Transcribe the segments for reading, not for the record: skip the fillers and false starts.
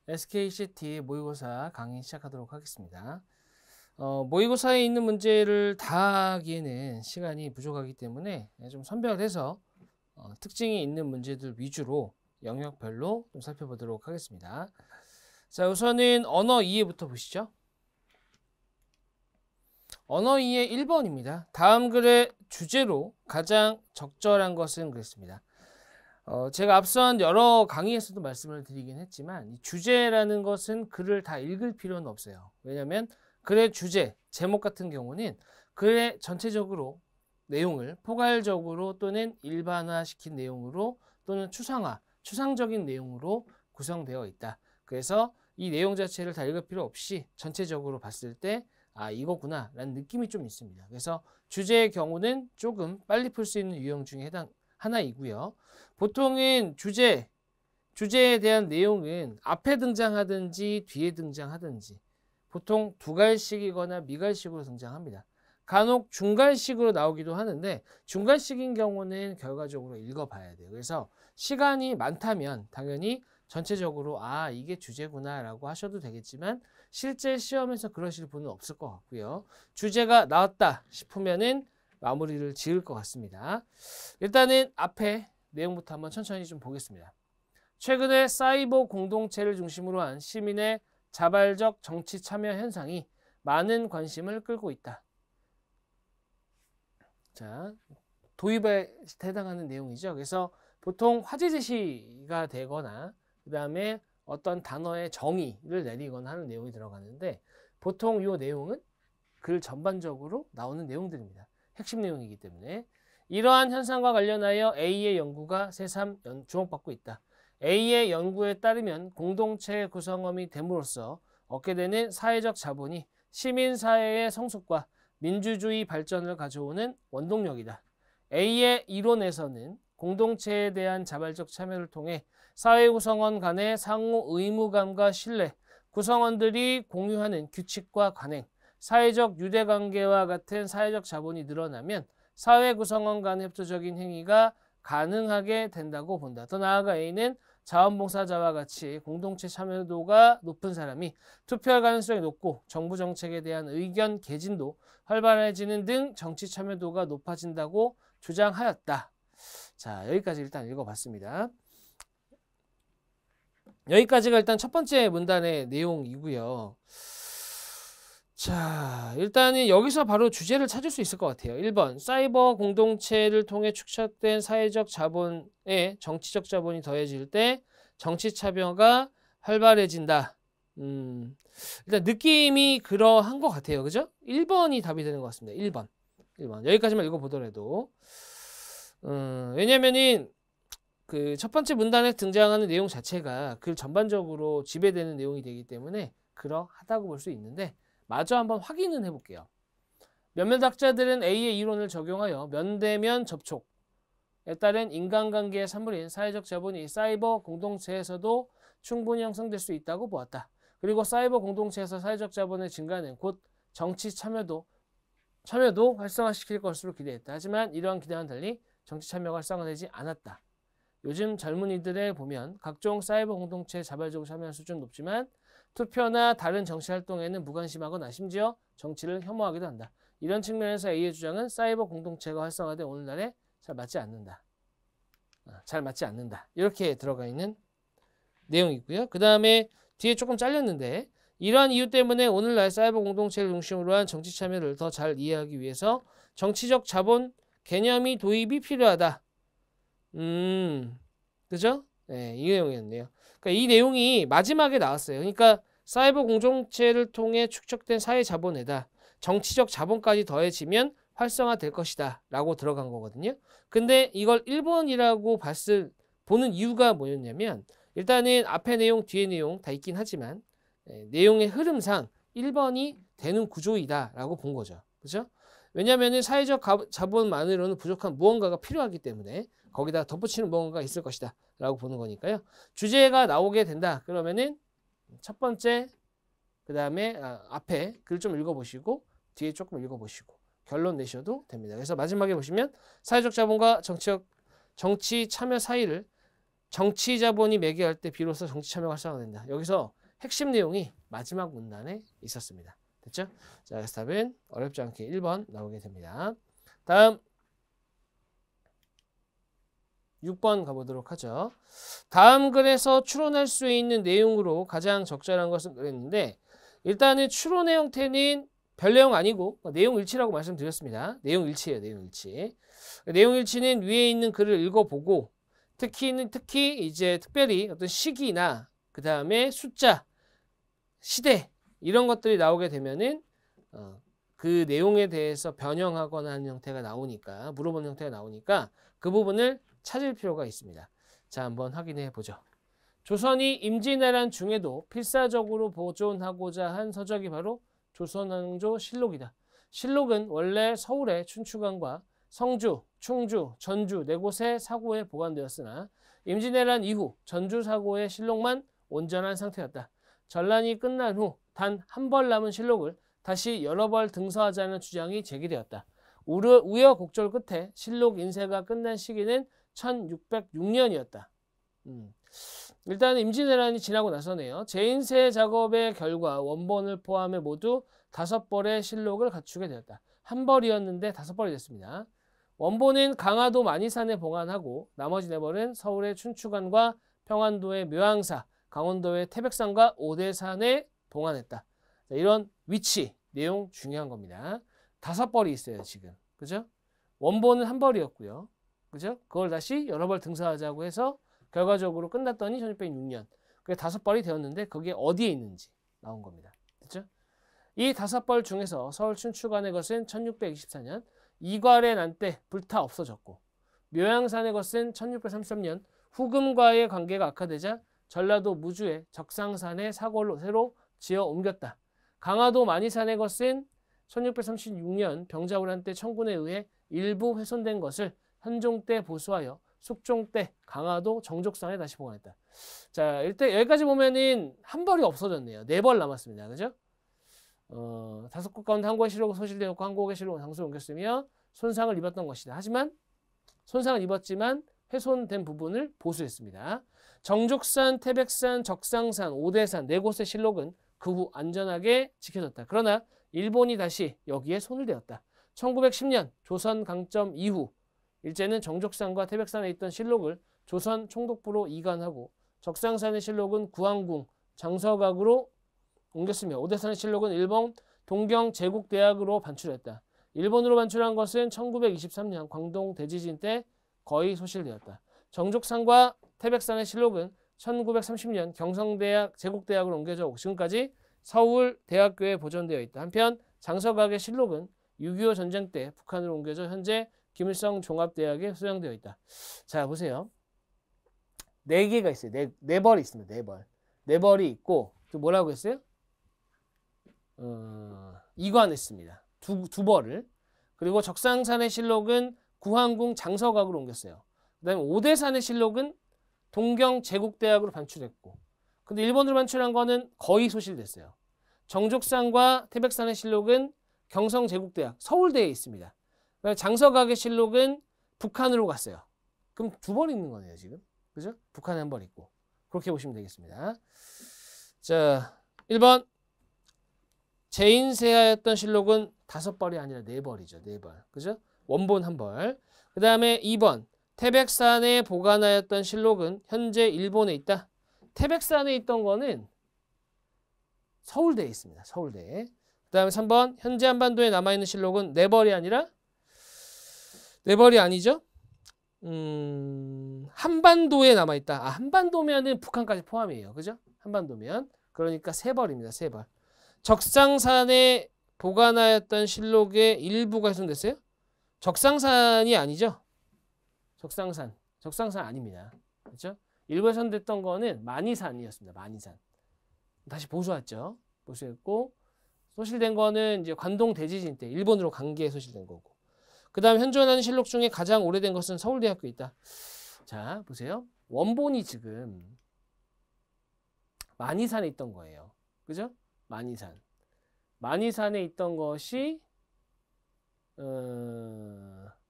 SKCT 모의고사 강의 시작하도록 하겠습니다. 모의고사에 있는 문제를 다 하기에는 시간이 부족하기 때문에 좀 선별해서 특징이 있는 문제들 위주로 영역별로 좀 살펴보도록 하겠습니다. 자, 우선은 언어 이해부터 보시죠. 언어 이해 1번입니다. 다음 글의 주제로 가장 적절한 것은 그랬습니다. 제가 앞선 여러 강의에서도 말씀을 드리긴 했지만 이 주제라는 것은 글을 다 읽을 필요는 없어요. 왜냐하면 글의 주제, 제목 같은 경우는 글의 전체적으로 내용을 포괄적으로 또는 일반화시킨 내용으로 또는 추상적인 내용으로 구성되어 있다. 그래서 이 내용 자체를 다 읽을 필요 없이 전체적으로 봤을 때 아, 이거구나 라는 느낌이 좀 있습니다. 그래서 주제의 경우는 조금 빨리 풀 수 있는 유형 중에 하나이고요. 보통은 주제에 대한 내용은 앞에 등장하든지 뒤에 등장하든지 보통 두갈식이거나 미갈식으로 등장합니다. 간혹 중갈식으로 나오기도 하는데 중갈식인 경우는 결과적으로 읽어봐야 돼요. 그래서 시간이 많다면 당연히 전체적으로 아, 이게 주제구나 라고 하셔도 되겠지만 실제 시험에서 그러실 분은 없을 것 같고요. 주제가 나왔다 싶으면은 마무리를 지을 것 같습니다. 일단은 앞에 내용부터 한번 천천히 좀 보겠습니다. 최근에 사이버 공동체를 중심으로 한 시민의 자발적 정치 참여 현상이 많은 관심을 끌고 있다. 자, 도입에 해당하는 내용이죠. 그래서 보통 화제 제시가 되거나 그 다음에 어떤 단어의 정의를 내리거나 하는 내용이 들어가는데 보통 이 내용은 글 전반적으로 나오는 내용들입니다. 핵심 내용이기 때문에 이러한 현상과 관련하여 A의 연구가 새삼 주목받고 있다. A의 연구에 따르면 공동체 구성원이 됨으로써 얻게 되는 사회적 자본이 시민사회의 성숙과 민주주의 발전을 가져오는 원동력이다. A의 이론에서는 공동체에 대한 자발적 참여를 통해 사회 구성원 간의 상호 의무감과 신뢰, 구성원들이 공유하는 규칙과 관행, 사회적 유대관계와 같은 사회적 자본이 늘어나면 사회 구성원 간의 협조적인 행위가 가능하게 된다고 본다. 더 나아가 A는 자원봉사자와 같이 공동체 참여도가 높은 사람이 투표할 가능성이 높고 정부 정책에 대한 의견 개진도 활발해지는 등 정치 참여도가 높아진다고 주장하였다. 자, 여기까지 일단 읽어봤습니다. 여기까지가 일단 첫 번째 문단의 내용이고요. 자, 일단은 여기서 바로 주제를 찾을 수 있을 것 같아요. 1번, 사이버 공동체를 통해 축적된 사회적 자본에 정치적 자본이 더해질 때 정치 참여가 활발해진다. 일단 느낌이 그러한 것 같아요. 그죠? 1번이 답이 되는 것 같습니다. 1번. 여기까지만 읽어보더라도. 왜냐면은 그 첫 번째 문단에 등장하는 내용 자체가 글 전반적으로 지배되는 내용이 되기 때문에 그러하다고 볼 수 있는데 마저 한번 확인은 해볼게요. 몇몇 학자들은 A의 이론을 적용하여 면대면 접촉에 따른 인간관계의 산물인 사회적 자본이 사이버 공동체에서도 충분히 형성될 수 있다고 보았다. 그리고 사이버 공동체에서 사회적 자본의 증가는 곧 정치 참여도 활성화시킬 것으로 기대했다. 하지만 이러한 기대와는 달리 정치 참여가 활성화되지 않았다. 요즘 젊은이들에 보면 각종 사이버 공동체에 자발적으로 참여하는 수준은 높지만 투표나 다른 정치 활동에는 무관심하거나 심지어 정치를 혐오하기도 한다. 이런 측면에서 A의 주장은 사이버 공동체가 활성화된 오늘날에 잘 맞지 않는다. 이렇게 들어가 있는 내용이고요. 그 다음에 뒤에 조금 잘렸는데 이러한 이유 때문에 오늘날 사이버 공동체를 중심으로 한 정치 참여를 더 잘 이해하기 위해서 정치적 자본 개념이 도입이 필요하다. 그죠? 네, 이 내용이었네요. 그러니까 이 내용이 마지막에 나왔어요. 그러니까 사이버 공동체를 통해 축적된 사회 자본에다 정치적 자본까지 더해지면 활성화될 것이다 라고 들어간 거거든요. 근데 이걸 1번이라고 보는 이유가 뭐였냐면 일단은 앞에 내용 뒤에 내용 다 있긴 하지만 내용의 흐름상 1번이 되는 구조이다 라고 본 거죠. 그죠? 왜냐하면 사회적 자본만으로는 부족한 무언가가 필요하기 때문에 거기다 덧붙이는 무언가가 있을 것이다 라고 보는 거니까요. 주제가 나오게 된다 그러면은 첫 번째 그 다음에 앞에 글 좀 읽어보시고 뒤에 조금 읽어보시고 결론 내셔도 됩니다. 그래서 마지막에 보시면 사회적 자본과 정치 참여 사이를 정치 자본이 매개할 때 비로소 정치 참여가 활성화된다. 여기서 핵심 내용이 마지막 문단에 있었습니다. 됐죠? 자, 그래서 답은 어렵지 않게 1번 나오게 됩니다. 다음 6번 가보도록 하죠. 다음 글에서 추론할 수 있는 내용으로 가장 적절한 것은 그랬는데 일단은 추론의 형태는 별 내용 아니고 내용 일치라고 말씀드렸습니다. 내용 일치예요. 내용 일치. 내용 일치는 위에 있는 글을 읽어보고 특히 이제 특별히 어떤 시기나 그 다음에 숫자, 시대 이런 것들이 나오게 되면은 그 내용에 대해서 변형하거나 하는 형태가 나오니까 물어보는 형태가 나오니까 그 부분을 찾을 필요가 있습니다. 자, 한번 확인해 보죠. 조선이 임진왜란 중에도 필사적으로 보존하고자 한 서적이 바로 조선왕조 실록이다. 실록은 원래 서울의 춘추관과 성주, 충주, 전주 네 곳의 사고에 보관되었으나 임진왜란 이후 전주 사고의 실록만 온전한 상태였다. 전란이 끝난 후 단 한 벌 남은 실록을 다시 여러 벌 등서하자는 주장이 제기되었다. 우여곡절 끝에 실록 인쇄가 끝난 시기는 1606년이었다. 일단 임진왜란이 지나고 나서네요. 재인쇄 작업의 결과 원본을 포함해 모두 5벌의 실록을 갖추게 되었다. 한 벌이었는데 5벌이 됐습니다. 원본은 강화도 만이산에 보관하고 나머지 4벌은 서울의 춘추관과 평안도의 묘항사, 강원도의 태백산과 오대산에 봉안했다. 자, 이런 위치, 내용 중요한 겁니다. 5벌이 있어요, 지금. 그죠? 원본은 한 벌이었고요. 그죠? 그걸 다시 여러 벌 등사하자고 해서 결과적으로 끝났더니 1606년. 그게 5벌이 되었는데 그게 어디에 있는지 나온 겁니다. 그죠? 이 5벌 중에서 서울 춘추관의 것은 1624년 이괄의 난 때 불타 없어졌고 묘양산의 것은 1633년 후금과의 관계가 악화되자 전라도 무주의 적상산에 사골로 새로 지어 옮겼다. 강화도 만이산의 것은 1636년 병자호란 때 청군에 의해 일부 훼손된 것을 현종 때 보수하여 숙종 때 강화도 정족산에 다시 보관했다. 자, 일단 여기까지 보면은 한 벌이 없어졌네요. 4벌 남았습니다. 그죠? 5곳 가운데 한 곳의 실록은 소실되었고 한 곳의 실록은 장소로 옮겼으며 손상을 입었던 것이다. 하지만 손상을 입었지만 훼손된 부분을 보수했습니다. 정족산, 태백산, 적상산, 오대산 4곳의 실록은 그 후 안전하게 지켜졌다. 그러나 일본이 다시 여기에 손을 대었다. 1910년 조선 강점 이후 일제는 정족산과 태백산에 있던 실록을 조선 총독부로 이관하고 적상산의 실록은 구항궁 장서각으로 옮겼으며 오대산의 실록은 일본 동경 제국대학으로 반출했다. 일본으로 반출한 것은 1923년 광동 대지진 때 거의 소실되었다. 정족산과 태백산의 실록은 1930년 경성대학 제국대학으로 옮겨져 지금까지 서울대학교에 보존되어 있다. 한편 장서각의 실록은 6.25 전쟁 때 북한으로 옮겨져 현재 김일성 종합대학에 소장되어 있다. 자, 보세요. 4개가 있어요. 4벌이 있습니다. 4벌. 4벌이 있고 또 뭐라고 했어요? 이관했습니다. 두 벌을. 그리고 적상산의 실록은 구항궁 장서각으로 옮겼어요. 그 다음에 오대산의 실록은 동경 제국대학으로 반출했고 근데 일본으로 반출한 거는 거의 소실됐어요. 정족산과 태백산의 실록은 경성제국대학 서울대에 있습니다. 장서각의 실록은 북한으로 갔어요. 그럼 2벌 있는 거네요 지금. 그죠? 북한에 1벌 있고 그렇게 보시면 되겠습니다. 자, 1번 재인쇄하였던 실록은 5벌이 아니라 4벌이죠. 4벌. 그죠? 원본 1벌. 그 다음에 2번 태백산에 보관하였던 실록은 현재 일본에 있다. 태백산에 있던 거는 서울대에 있습니다. 서울대에. 그 다음에 3번 현재 한반도에 남아있는 실록은 4벌이 아니라 4벌이 아니죠. 한반도에 남아있다. 한반도면은 북한까지 포함이에요. 그죠? 한반도면. 그러니까 3벌입니다. 3벌. 적상산에 보관하였던 실록의 일부가 훼손됐어요? 적상산이 아니죠? 적상산 아닙니다. 그렇죠? 일부 훼손됐던 거는 만이산이었습니다. 만이산. 다시 보수했죠. 보수했고 소실된 거는 이제 관동 대지진 때 일본으로 간 게 소실된 거고. 그 다음 현존하는 실록 중에 가장 오래된 것은 서울대학교에 있다. 자, 보세요. 원본이 지금 만이산에 있던 거예요. 그죠? 만이산에 있던 것이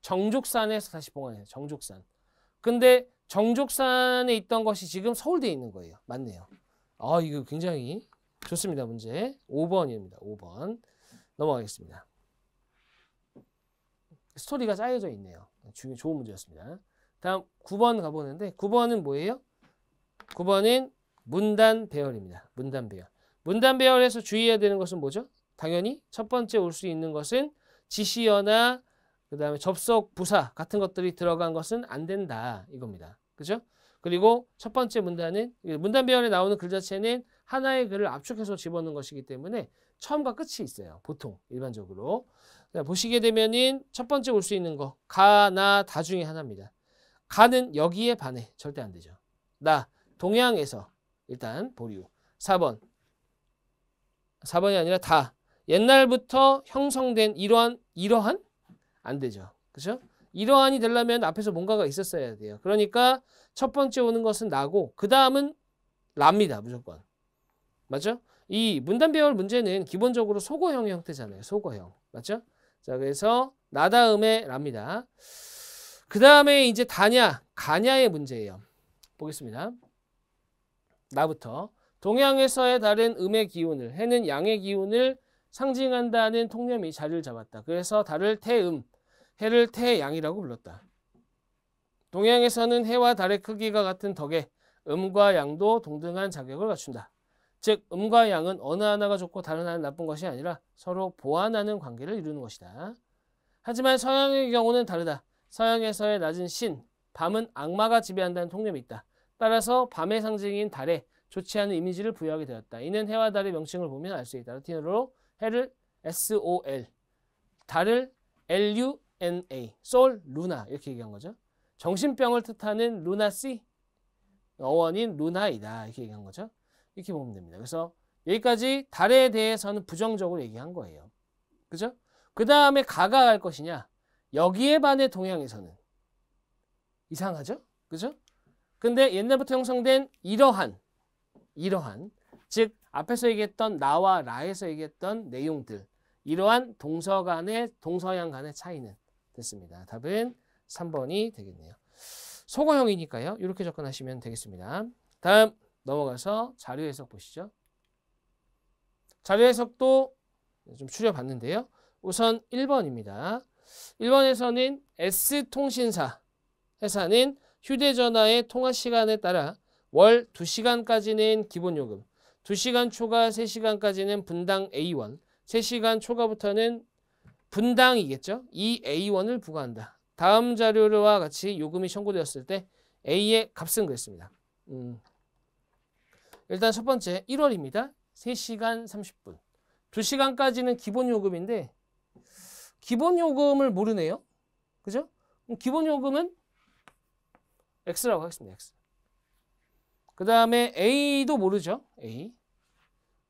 정족산에서 다시 봉안해요. 정족산. 근데 정족산에 있던 것이 지금 서울대에 있는 거예요. 맞네요. 이거 굉장히 좋습니다. 문제 5번입니다. 5번 넘어가겠습니다. 스토리가 짜여져 있네요. 좋은 문제였습니다. 다음 9번 가보는데 9번은 뭐예요? 9번은 문단 배열입니다. 문단 배열. 문단 배열에서 주의해야 되는 것은 뭐죠? 당연히 첫 번째 올 수 있는 것은 지시어나 그 다음에 접속 부사 같은 것들이 들어간 것은 안 된다 이겁니다. 그죠? 그리고 첫 번째 문단은 문단 배열에 나오는 글 자체는 하나의 글을 압축해서 집어넣는 것이기 때문에 처음과 끝이 있어요. 보통 일반적으로. 보시게 되면은 첫 번째 올 수 있는 거 가, 나, 다 중에 하나입니다. 가는 여기에 반해. 절대 안 되죠. 나, 동양에서 일단 보류. 4번이 아니라 다. 옛날부터 형성된 이러한? 안 되죠. 그죠? 이러한이 되려면 앞에서 뭔가가 있었어야 돼요. 그러니까 첫 번째 오는 것은 나고 그 다음은 랍니다. 무조건. 맞죠? 이 문단 배열 문제는 기본적으로 소거형 형태잖아요. 소거형. 맞죠? 자, 그래서 나 다음에 랍니다. 그 다음에 이제 다냐, 가냐의 문제예요. 보겠습니다. 나부터. 동양에서의 다른 음의 기운을, 해는 양의 기운을 상징한다는 통념이 자리를 잡았다. 그래서 달을 태음, 해를 태양이라고 불렀다. 동양에서는 해와 달의 크기가 같은 덕에 음과 양도 동등한 자격을 갖춘다. 즉 음과 양은 어느 하나가 좋고 다른 하나는 나쁜 것이 아니라 서로 보완하는 관계를 이루는 것이다. 하지만 서양의 경우는 다르다. 서양에서의 낮은 신, 밤은 악마가 지배한다는 통념이 있다. 따라서 밤의 상징인 달에 좋지 않은 이미지를 부여하게 되었다. 이는 해와 달의 명칭을 보면 알 수 있다. 라틴어로 해를 SOL, 달을 LUNA, 솔, 루나 이렇게 얘기한 거죠. 정신병을 뜻하는 루나시, 어원인 루나이다 이렇게 얘기한 거죠. 이렇게 보면 됩니다. 그래서 여기까지 달에 대해서는 부정적으로 얘기한 거예요. 그죠? 그 다음에 가가 갈 것이냐? 여기에 반해 동양에서는 이상하죠? 그죠? 근데 옛날부터 형성된 이러한 즉 앞에서 얘기했던 나와 라에서 얘기했던 내용들 이러한 동서양 간의 차이는 됐습니다. 답은 3번이 되겠네요. 소거형이니까요. 이렇게 접근하시면 되겠습니다. 다음 넘어가서 자료 해석 보시죠. 자료 해석도 좀 추려봤는데요. 우선 1번입니다. 1번에서는 S통신사 회사는 휴대전화의 통화 시간에 따라 월 2시간까지는 기본요금, 2시간 초과 3시간까지는 분당 A1, 3시간 초과부터는 분당이겠죠. 이 A1을 부과한다. 다음 자료와 같이 요금이 청구되었을 때 A의 값은 그랬습니다. 일단 첫 번째 1월입니다. 3시간 30분. 2시간까지는 기본요금인데 기본요금을 모르네요. 그죠? 기본요금은 X라고 하겠습니다. X. 그 다음에 A도 모르죠. A.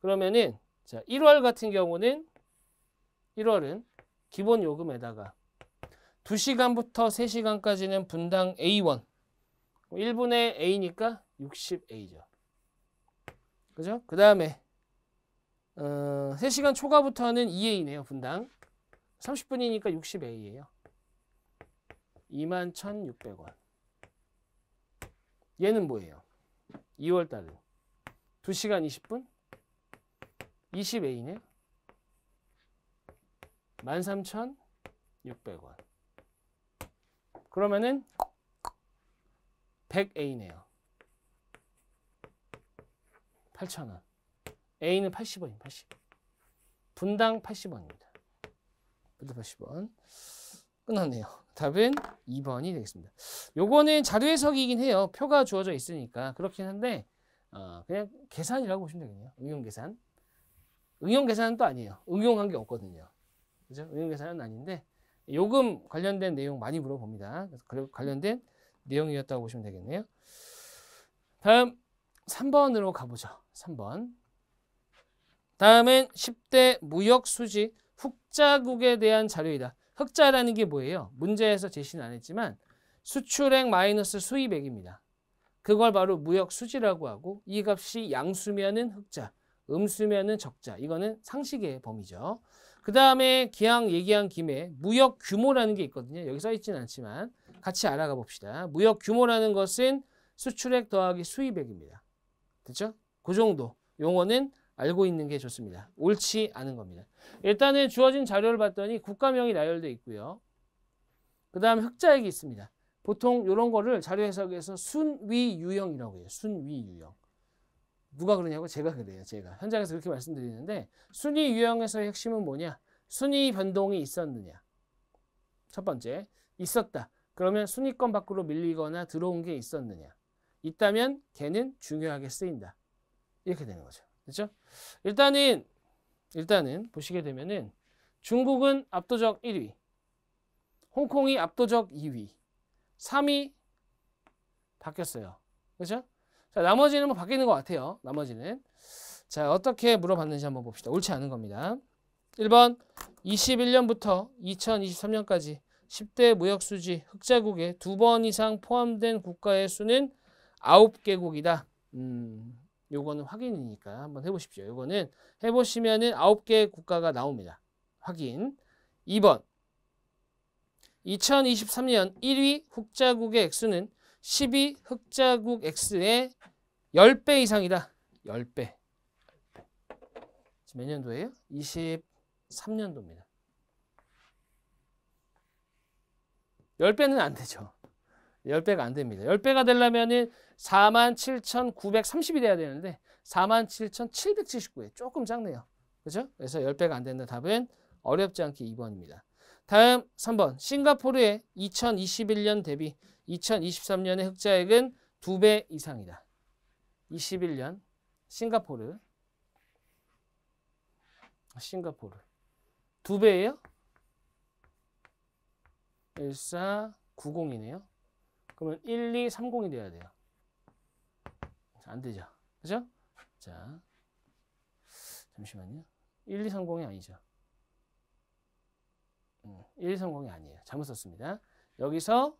그러면은 자 1월 같은 경우는 1월은 기본요금에다가 2시간부터 3시간까지는 분당 A1. 1분의 A니까 60A죠. 그죠? 그 다음에 3시간 초과부터는 2A네요. 분당. 30분이니까 60A예요. 21,600원. 얘는 뭐예요? 2월달은 2시간 20분? 20A네요. 13,600원. 그러면은 100A네요. 8,000원. A는 80원이에요. 80원. 분당 80원입니다. 분당 80원. 끝났네요. 답은 2번이 되겠습니다. 요거는 자료 해석이긴 해요. 표가 주어져 있으니까 그렇긴 한데 그냥 계산이라고 보시면 되겠네요. 응용 계산. 응용 계산은 또 아니에요. 응용한 게 없거든요. 그죠? 응용 계산은 아닌데 요금 관련된 내용 많이 물어봅니다. 그래서 관련된 내용이었다고 보시면 되겠네요. 다음 3번으로 가보죠. 3번. 다음은 10대 무역수지 흑자국에 대한 자료이다. 흑자라는 게 뭐예요? 문제에서 제시는 안 했지만 수출액 마이너스 수입액입니다. 그걸 바로 무역수지라고 하고 이 값이 양수면은 흑자, 음수면은 적자. 이거는 상식의 범위죠. 그 다음에 기왕 얘기한 김에 무역 규모라는 게 있거든요. 여기 써 있지는 않지만 같이 알아가 봅시다. 무역 규모라는 것은 수출액 더하기 수입액입니다. 됐죠? 그 정도 용어는 알고 있는 게 좋습니다. 옳지 않은 겁니다. 일단은 주어진 자료를 봤더니 국가명이 나열되어 있고요. 그 다음에 흑자액이 있습니다. 보통 이런 거를 자료 해석에서 순위유형이라고 해요. 순위유형. 누가 그러냐고? 제가 그래요. 제가. 현장에서 그렇게 말씀드리는데 순위유형에서의 핵심은 뭐냐? 순위 변동이 있었느냐. 첫 번째, 있었다. 그러면 순위권 밖으로 밀리거나 들어온 게 있었느냐. 있다면 걔는 중요하게 쓰인다. 이렇게 되는 거죠. 그렇죠? 일단은 보시게 되면은 중국은 압도적 1위, 홍콩이 압도적 2위, 3위 바뀌었어요. 그렇죠? 자, 나머지는 뭐 바뀌는 것 같아요. 나머지는. 자, 어떻게 물어봤는지 한번 봅시다. 옳지 않은 겁니다. 1번, 21년부터 2023년까지 10대 무역수지 흑자국에 2번 이상 포함된 국가의 수는 9개국이다. 요거는 확인이니까 한번 해보십시오. 요거는 해보시면은 9개 국가가 나옵니다. 확인. 2번, 2023년 1위 흑자국의 액수는 12 흑자국 X의 10배 이상이다. 10배. 지금 몇 년도예요? 23년도입니다. 10배는 안 되죠. 10배가 안 됩니다. 10배가 되려면은 47,930이 돼야 되는데 47,779에 조금 작네요. 그죠? 그래서 10배가 안 된다. 답은 어렵지 않게 2번입니다. 다음 3번. 싱가포르의 2021년 대비 2023년의 흑자액은 2배 이상이다. 21년 싱가포르 2배예요? 1490이네요. 그러면 1230이 돼야 돼요. 안 되죠. 그죠? 자, 잠시만요. 1230이 아니죠. 1230이 아니에요. 잘못 썼습니다. 여기서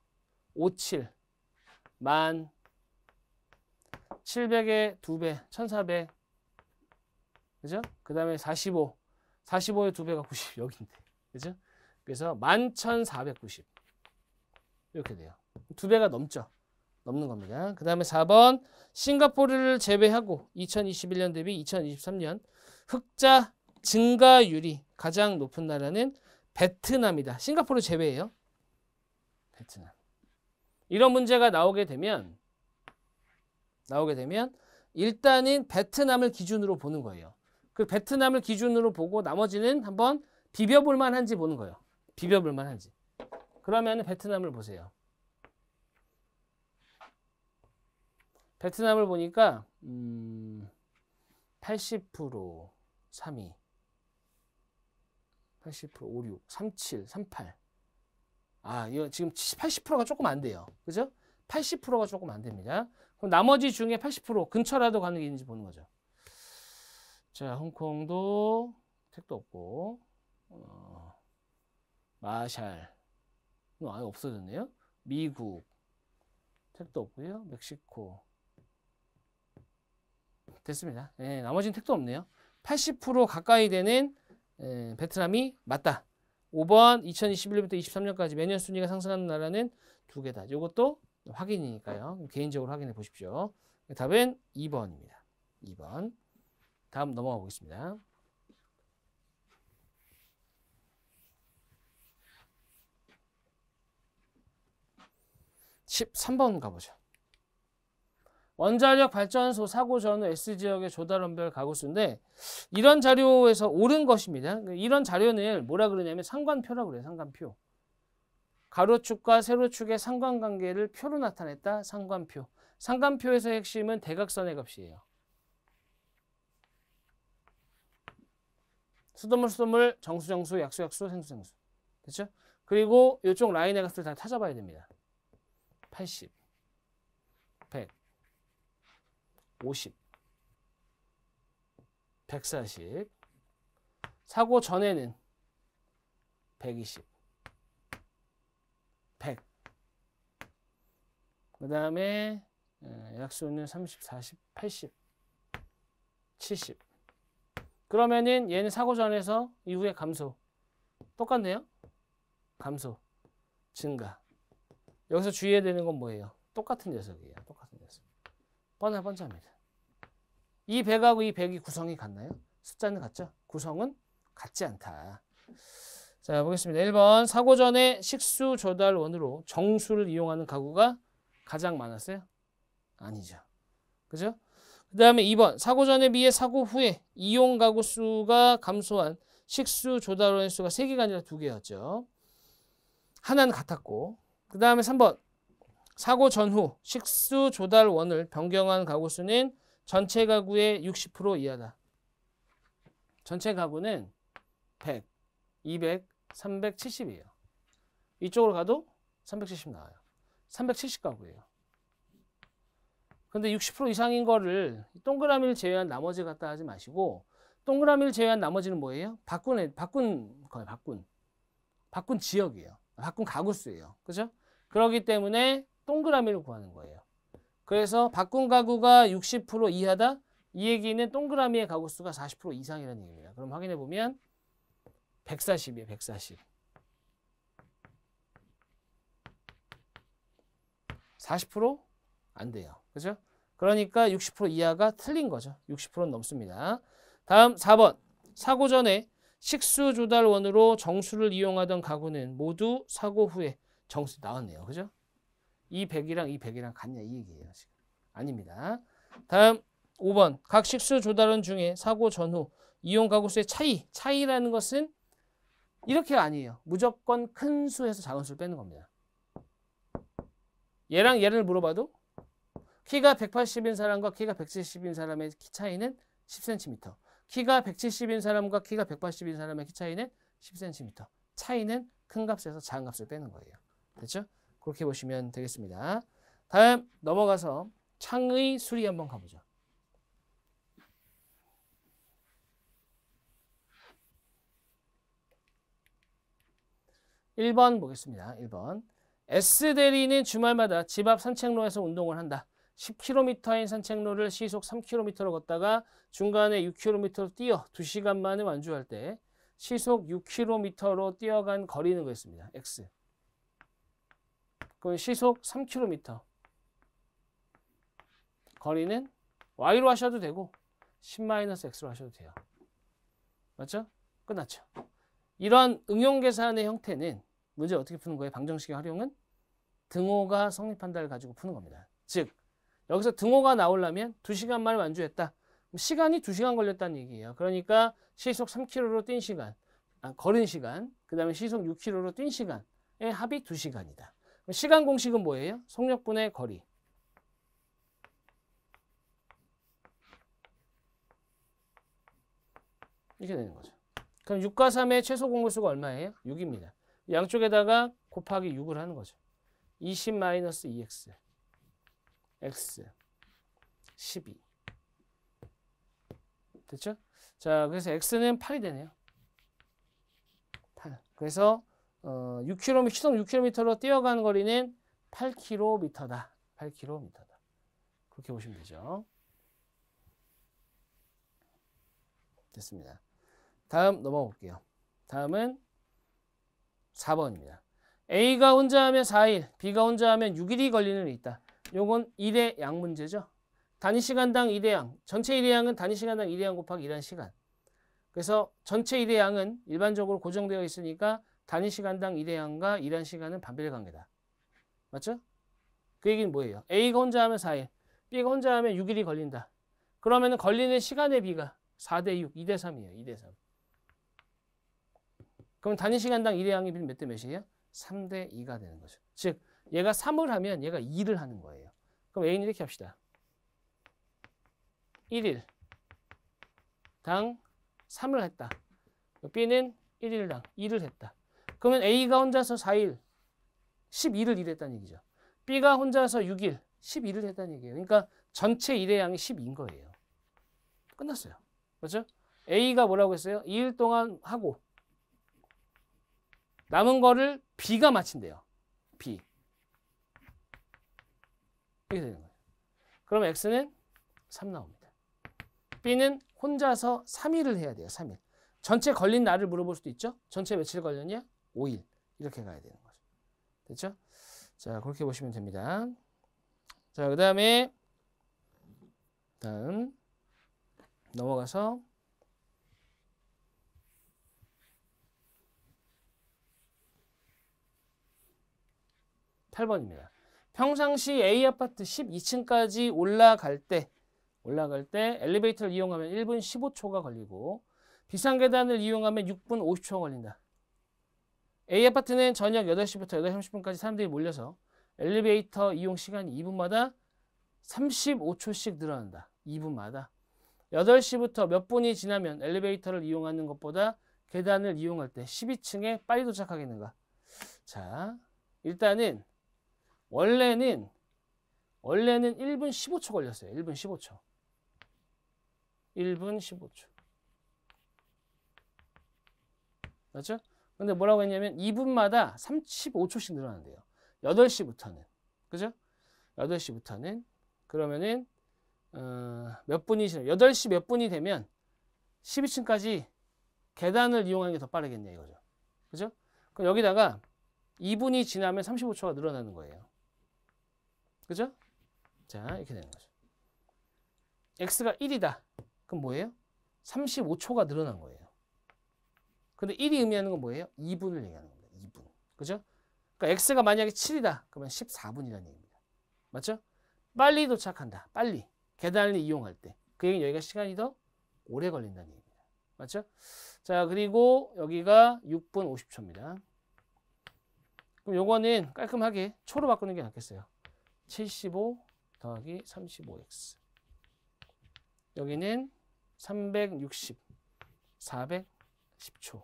57 1700의 2배 1400 그죠? 그 다음에 45 45의 2배가 90 여기인데 그죠? 그래서 11,490 이렇게 돼요. 2배가 넘죠. 넘는 겁니다. 그 다음에 4번 싱가포르를 제외하고 2021년 대비 2023년 흑자 증가율이 가장 높은 나라는 베트남이다. 싱가포르 제외예요. 베트남. 이런 문제가 나오게 되면 일단은 베트남을 기준으로 보는 거예요. 그 베트남을 기준으로 보고 나머지는 한번 비벼볼 만한지 보는 거예요. 비벼볼 만한지. 그러면 베트남을 보세요. 베트남을 보니까 80% 32 80% 56 37 38 이거 지금 80%가 조금 안 돼요. 그죠? 80%가 조금 안 됩니다. 그럼 나머지 중에 80% 근처라도 가는 게 있는지 보는 거죠. 자, 홍콩도 택도 없고 마샬 아예 없어졌네요. 미국 택도 없고요. 멕시코 됐습니다. 예, 나머지는 택도 없네요. 80% 가까이 되는 베트남이 맞다. 5번 2021년부터 23년까지 매년 순위가 상승하는 나라는 2개다. 이것도 확인이니까요. 개인적으로 확인해 보십시오. 답은 2번입니다. 2번. 다음 넘어가 보겠습니다. 13번 가보죠. 원자력 발전소 사고 전후 S지역의 조달원별 가구수인데 이런 자료에서 옳은 것입니다. 이런 자료는 뭐라 그러냐면 상관표라고 그래요. 상관표. 가로축과 세로축의 상관관계를 표로 나타냈다. 상관표. 상관표에서의 핵심은 대각선의 값이에요. 수돗물, 정수, 약수, 생수. 그렇죠? 그리고 이쪽 라인의 값을 다 찾아봐야 됩니다. 80, 100, 50, 140, 사고 전에는 120, 100, 그 다음에 약수는 30, 40, 80, 70. 그러면은 얘는 사고 전에서 이후에 감소. 똑같네요. 감소, 증가. 여기서 주의해야 되는 건 뭐예요? 똑같은 녀석이에요. 똑같은 녀석. 뻔합니다. 이 100하고 이 100이 구성이 같나요? 숫자는 같죠? 구성은 같지 않다. 자, 보겠습니다. 1번. 사고 전에 식수 조달원으로 정수를 이용하는 가구가 가장 많았어요? 아니죠. 그죠? 그 다음에 2번. 사고 전에 비해 사고 후에 이용 가구 수가 감소한 식수 조달원의 수가 3개가 아니라 2개였죠. 하나는 같았고. 그 다음에 3번. 사고 전후 식수 조달원을 변경한 가구 수는 전체 가구의 60% 이하다. 전체 가구는 100, 200, 370이에요. 이쪽으로 가도 370 나와요. 370 가구예요. 근데 60% 이상인 거를 동그라미를 제외한 나머지 갖다 하지 마시고, 동그라미를 제외한 나머지는 뭐예요? 바꾼 지역이에요. 바꾼 가구 수예요. 그죠? 그렇기 때문에 동그라미를 구하는 거예요. 그래서 바꾼 가구가 60% 이하다? 이 얘기는 동그라미의 가구 수가 40% 이상이라는 얘기입니다. 그럼 확인해 보면 140이에요. 140. 40% 안 돼요. 그죠? 그러니까 60% 이하가 틀린 거죠. 60%는 넘습니다. 다음 4번. 사고 전에 식수 조달원으로 정수를 이용하던 가구는 모두 사고 후에 정수 나왔네요. 그죠? 이 100이랑 이 100이랑 같냐 이 얘기예요. 지금. 아닙니다. 다음 5번. 각 식수 조달원 중에 사고 전후 이용 가구 수의 차이라는 것은 이렇게가 아니에요. 무조건 큰 수에서 작은 수를 빼는 겁니다. 얘랑 얘를 물어봐도 키가 180인 사람과 키가 170인 사람의 키 차이는 10cm. 키가 170인 사람과 키가 180인 사람의 키 차이는 10cm. 차이는 큰 값에서 작은 값을 빼는 거예요. 됐죠? 그렇게 보시면 되겠습니다. 다음 넘어가서 창의 수리 한번 가보죠. 1번 보겠습니다. 1번. S대리는 주말마다 집 앞 산책로에서 운동을 한다. 10km인 산책로를 시속 3km로 걷다가 중간에 6km로 뛰어 2시간 만에 완주할 때 시속 6km로 뛰어간 거리는 거였습니다. X. 그럼 시속 3km. 거리는 Y로 하셔도 되고 10-X로 하셔도 돼요. 맞죠? 끝났죠. 이런 응용 계산의 형태는 문제 어떻게 푸는 거예요? 방정식의 활용은 등호가 성립한다를 가지고 푸는 겁니다. 즉 여기서 등호가 나오려면 2시간 만에 완주했다. 시간이 2시간 걸렸다는 얘기예요. 그러니까 시속 3km로 뛴 시간, 걸은 시간, 그 다음에 시속 6km로 뛴 시간의 합이 2시간이다. 시간 공식은 뭐예요? 속력분의 거리. 이렇게 되는 거죠. 그럼 6과 3의 최소 공물수가 얼마예요? 6입니다. 양쪽에다가 곱하기 6을 하는 거죠. 20-2x x 12 됐죠? 자, 그래서 x는 8이 되네요. 8. 그래서 6km, 시속 6km로 뛰어가는 거리는 8km다. 8km다. 그렇게 보시면 되죠. 됐습니다. 다음 넘어가 볼게요. 다음은 4번입니다. A가 혼자 하면 4일, B가 혼자 하면 6일이 걸리는 일이 있다. 요건 1의 양 문제죠. 단위 시간당 1의 양. 전체 1의 양은 단위 시간당 1의 양 곱하기 일한 시간. 그래서 전체 1의 양은 일반적으로 고정되어 있으니까 단위 시간당 1의 양과 일한 시간은 반비례 관계다. 맞죠? 그 얘기는 뭐예요? A가 혼자 하면 4일, B가 혼자 하면 6일이 걸린다. 그러면 걸리는 시간의 비가 4대6, 2대3이에요. 2대3. 그럼 단위 시간당 1의 양의 비는 몇 대 몇이에요? 3대2가 되는 거죠. 즉 얘가 3을 하면 얘가 2를 하는 거예요. 그럼 A는 이렇게 합시다. 1일 당 3을 했다. B는 1일당 2를 했다. 그러면 A가 혼자서 4일 12를 일했다는 얘기죠. B가 혼자서 6일 12를 했다는 얘기예요. 그러니까 전체 일의 양이 12인 거예요. 끝났어요. 그렇죠? A가 뭐라고 했어요? 2일 동안 하고 남은 거를 B가 마친대요. B. 이렇게 되는 거예요. 그럼 X는 3 나옵니다. B는 혼자서 3일을 해야 돼요. 3일. 전체 걸린 날을 물어볼 수도 있죠. 전체 며칠 걸렸냐? 5일. 이렇게 가야 되는 거죠. 됐죠? 자, 그렇게 보시면 됩니다. 자, 그 다음에 다음 넘어가서 8번입니다. 평상시 A아파트 12층까지 올라갈 때 엘리베이터를 이용하면 1분 15초가 걸리고 비상 계단을 이용하면 6분 50초가 걸린다. A아파트는 저녁 8시부터 8시 30분까지 사람들이 몰려서 엘리베이터 이용 시간이 2분마다 35초씩 늘어난다. 2분마다. 8시부터 몇 분이 지나면 엘리베이터를 이용하는 것보다 계단을 이용할 때 12층에 빨리 도착하겠는가? 자, 일단은 원래는 1분 15초 걸렸어요. 1분 15초. 1분 15초. 맞죠? 근데 뭐라고 했냐면 2분마다 35초씩 늘어난대요. 8시부터는. 그죠? 8시부터는. 그러면은 몇 분이 지나면 8시 몇 분이 되면 12층까지 계단을 이용하는 게 더 빠르겠네 이거죠. 그죠? 그럼 여기다가 2분이 지나면 35초가 늘어나는 거예요. 그죠? 자, 이렇게 되는 거죠. x가 1이다. 그럼 뭐예요? 35초가 늘어난 거예요. 근데 1이 의미하는 건 뭐예요? 2분을 얘기하는 겁니다. 2분. 그죠? 그러니까 x가 만약에 7이다. 그러면 14분이라는 얘기입니다. 맞죠? 빨리 도착한다. 빨리. 계단을 이용할 때. 그 얘기는 여기가 시간이 더 오래 걸린다는 얘기입니다. 맞죠? 자, 그리고 여기가 6분 50초입니다. 그럼 요거는 깔끔하게 초로 바꾸는 게 낫겠어요. 75 더하기 35x. 여기는 360, 410초.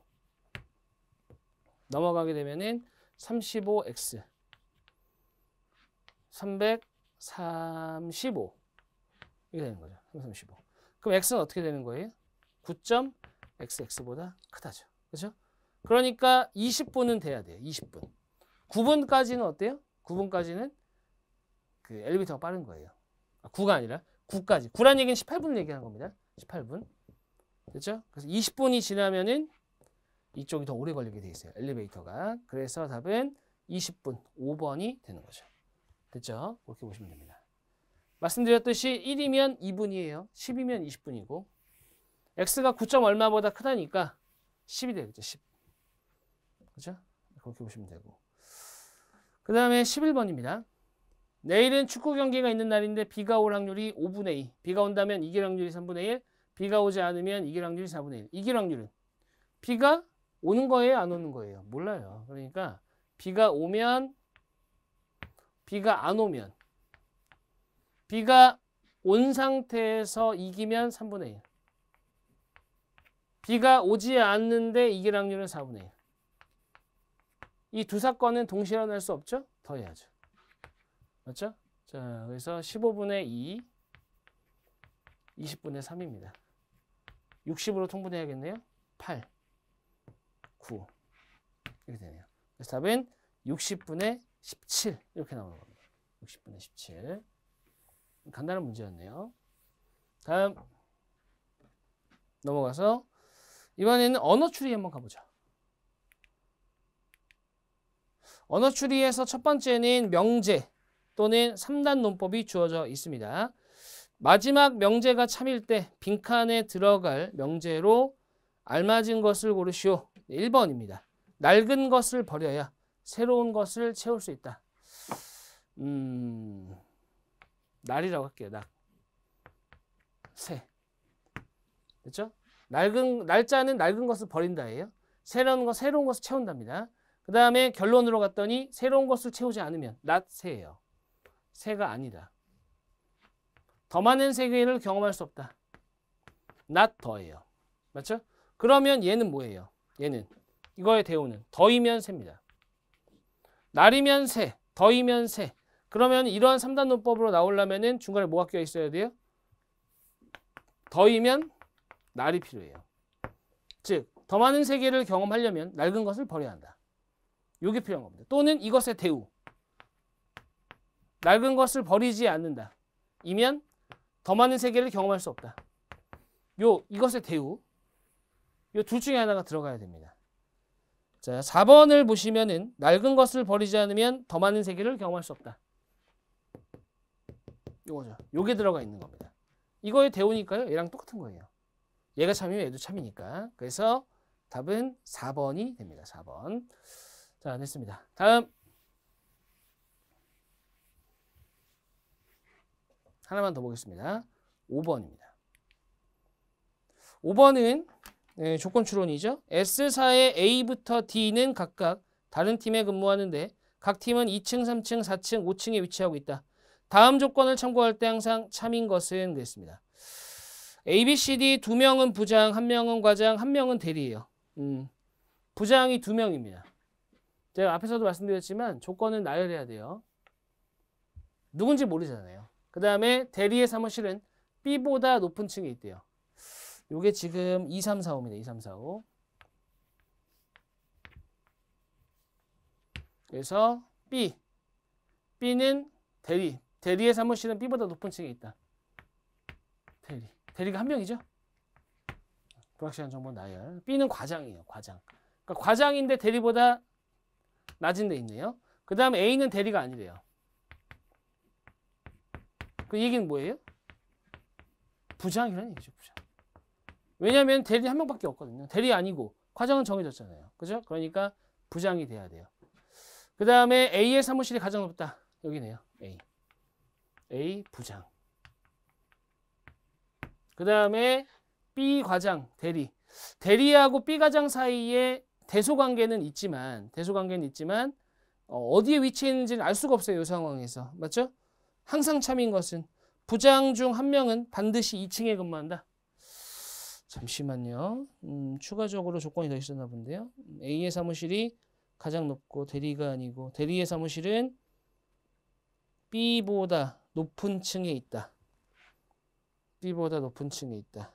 넘어가게 되면은 35x, 335. 이게 되는 거죠. 335. 그럼 x는 어떻게 되는 거예요? 9.xx보다 크다죠. 그렇죠? 그러니까 20분은 돼야 돼요. 20분. 9분까지는 어때요? 9분까지는 그 엘리베이터가 빠른 거예요. 9가 아니라 9까지. 9란 얘기는 18분을 얘기하는 겁니다. 18분. 됐죠? 그래서 20분이 지나면은 이쪽이 더 오래 걸리게 돼 있어요. 엘리베이터가. 그래서 답은 20분, 5번이 되는 거죠. 됐죠? 그렇게 보시면 됩니다. 말씀드렸듯이 1이면 2분이에요. 10이면 20분이고 x가 9점 얼마보다 크다니까 10이 되겠죠. 10. 그렇죠? 그렇게 보시면 되고. 그 다음에 11번입니다. 내일은 축구 경기가 있는 날인데 비가 올 확률이 5분의 2. 비가 온다면 이길 확률이 3분의 1. 비가 오지 않으면 이길 확률이 4분의 1. 이길 확률은 비가 오는 거예요? 안 오는 거예요? 몰라요. 그러니까 비가 오면, 비가 안 오면, 비가 온 상태에서 이기면 3분의 1. 비가 오지 않는데 이길 확률은 4분의 1. 이 두 사건은 동시에 일어날 수 없죠? 더해야죠. 맞죠? 자, 그래서 15분의 2, 20분의 3입니다. 60으로 통분해야겠네요. 8, 9 이렇게 되네요. 그래서 답은 60분의 17 이렇게 나오는 겁니다. 60분의 17. 간단한 문제였네요. 다음 넘어가서 이번에는 언어 추리 한번 가보죠. 언어 추리에서 첫 번째는 명제 또는 3단 논법이 주어져 있습니다. 마지막 명제가 참일 때 빈칸에 들어갈 명제로 알맞은 것을 고르시오. 1번입니다. 낡은 것을 버려야 새로운 것을 채울 수 있다. 날이라고 할게요. 날. 새. 됐죠? 날짜는 낡은 것을 버린다예요. 새로운 것을 채운답니다. 그 다음에 결론으로 갔더니 새로운 것을 채우지 않으면 not 새예요. 새가 아니다. 더 많은 세계를 경험할 수 없다. not 더예요. 맞죠? 그러면 얘는 뭐예요? 얘는 이거의 대우는 더이면 새입니다. 날이면 새, 더이면 새. 그러면 이러한 3단 논법으로 나오려면은 중간에 뭐가 껴 있어야 돼요? 더이면 날이 필요해요. 즉, 더 많은 세계를 경험하려면 낡은 것을 버려야 한다. 이게 필요한 겁니다. 또는 이것의 대우. 낡은 것을 버리지 않는다. 이면 더 많은 세계를 경험할 수 없다. 이것의 대우. 요 둘 중에 하나가 들어가야 됩니다. 자, 4번을 보시면은 낡은 것을 버리지 않으면 더 많은 세계를 경험할 수 없다. 요거죠. 요게 들어가 있는 겁니다. 이거의 대우니까요. 얘랑 똑같은 거예요. 얘가 참이면 얘도 참이니까. 그래서 답은 4번이 됩니다. 4번. 자, 됐습니다. 다음 하나만 더 보겠습니다. 5번입니다. 5번은 조건 추론이죠. S사의 A부터 D는 각각 다른 팀에 근무하는데 각 팀은 2층, 3층, 4층, 5층에 위치하고 있다. 다음 조건을 참고할 때 항상 참인 것은 그랬습니다. A, B, C, D 2명은 부장, 1명은 과장, 1명은 대리예요. 부장이 2명입니다. 제가 앞에서도 말씀드렸지만 조건은 나열해야 돼요. 누군지 모르잖아요. 그 다음에 대리의 사무실은 B보다 높은 층에 있대요. 요게 지금 2, 3, 4, 5입니다. 2, 3, 4, 5. 그래서 B는 대리의 사무실은 B보다 높은 층에 있다. 대리가 1명이죠? 불확실한 정보는 나열. B는 과장이에요. 과장. 그러니까 과장인데 대리보다 낮은 데 있네요. 그 다음에 A는 대리가 아니래요. 그 얘기는 뭐예요? 부장이라는 얘기죠. 부장. 왜냐하면 대리 1명밖에 없거든요. 대리 아니고 과장은 정해졌잖아요. 그죠? 그러니까 부장이 돼야 돼요. 그 다음에 A의 사무실이 가장 높다. 여기네요. A 부장. 그 다음에 B 과장, 대리하고 B 과장 사이에 대소관계는 있지만 어디에 위치해 있는지는 알 수가 없어요. 이 상황에서. 맞죠? 항상 참인 것은 부장 중 1명은 반드시 2층에 근무한다. 잠시만요. 추가적으로 조건이 더 있었나 본데요. A의 사무실이 가장 높고 대리가 아니고 대리의 사무실은 B보다 높은 층에 있다. B보다 높은 층에 있다.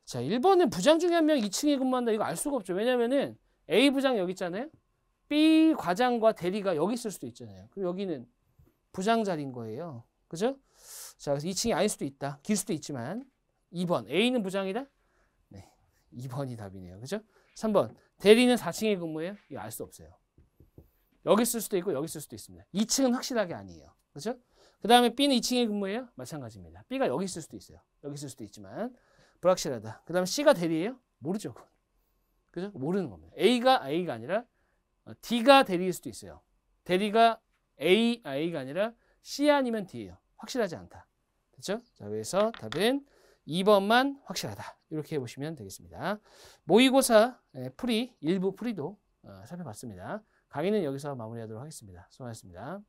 자, 1번은 부장 중에 1명 2층에 근무한다. 이거 알 수가 없죠. 왜냐면은 A 부장 여기 있잖아요. B 과장과 대리가 여기 있을 수도 있잖아요. 그럼 여기는 부장 자리인 거예요. 그죠? 자, 그래서 2층이 아닐 수도 있다. 길 수도 있지만 2번 A는 부장이다? 네, 2번이 답이네요. 그죠? 3번 대리는 4층에 근무해요? 이거 알 수 없어요. 여기 있을 수도 있고 여기 있을 수도 있습니다. 2층은 확실하게 아니에요. 그죠? 그 다음에 B는 2층에 근무해요? 마찬가지입니다. B가 여기 있을 수도 있어요. 여기 있을 수도 있지만 불확실하다. 그 다음에 C가 대리예요? 모르죠. 그죠? 모르는 겁니다. A가 아니라 D가 대리일 수도 있어요. 대리가 A가 아니라 C 아니면 D예요. 확실하지 않다. 됐죠? 자, 그래서 답은 2번만 확실하다. 이렇게 해보시면 되겠습니다. 모의고사 풀이 일부 풀이도 살펴봤습니다. 강의는 여기서 마무리하도록 하겠습니다. 수고하셨습니다.